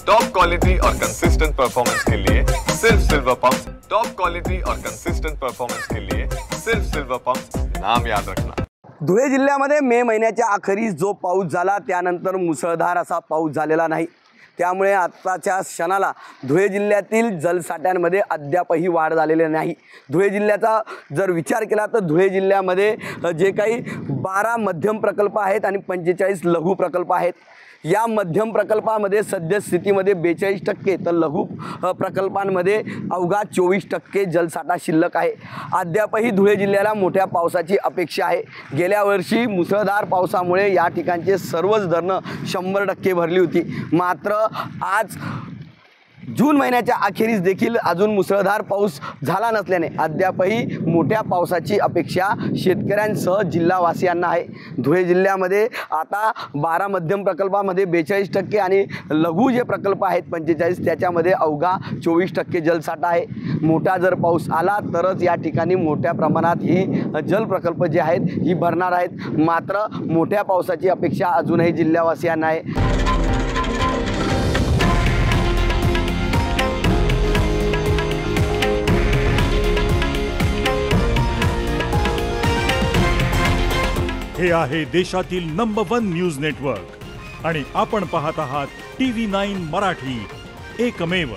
Top quality और consistent performance के लिए सिर्फ सिल्वर पंप्स। टॉप क्वालिटी और कंसिस्टेंट परफॉर्मेंस के लिए सिर्फ सिल्वर पंप्स, नाम याद रखना। धुळे जिल्ह्यामध्ये मे महिन्याच्या अखेरीस जो पाऊस झाला त्यानंतर मुसळधार असा पाऊस झालेला नाही। त्यामुळे आताच्या क्षणाला धुळे जिल्ह्यातील जलसाठ्यांमध्ये अद्यापही वाढ झालेली नाही। धुळे जिल्ह्याचा जर विचार केला तर धुळे जिल्ह्यामध्ये जे काही 12 मध्यम प्रकल्प आहेत आणि 45 लघु प्रकल्प आहेत। या मध्यम प्रकल्पामध्ये सद्यस्थितीमध्ये 42% तर लघु प्रकल्पांमध्ये अवघा 24% जलसाठा शिल्लक आहे। अद्यापही धुळे जिल्ह्याला मोठ्या पावसाची अपेक्षा आहे। गेल्या वर्षी मुसळधार पावसामुळे या ठिकाणचे सर्वच धरणं 100% भरली होती। मात्र आज जून महिन्याच्या अखेरीस देखील अजून मुसळधार पाऊस झाला नसल्याने अद्यापही मोठ्या पावसाची अपेक्षा शेतकऱ्यांसह जिल्हावासियांना आहे। धुळे जिल्ह्यामध्ये आता 12 मध्यम प्रकल्पामध्ये 42% आणि लघु जे प्रकल्प आहेत 45 त्याच्यामध्ये अवघा 24% जलसाठा आहे। मोठा जर पाऊस आला तरच या ठिकाणी मोठ्या प्रमाणात ही जल प्रकल्प जे आहेत ही भरणार आहेत। मात्र मोठ्या पावसाची अपेक्षा अजूनही जिल्हावासियांना आहे। हे आहे देशातील नंबर 1 न्यूज नेटवर्क आणि आपण पाहत आहात TV9 मराठी, एकमेव।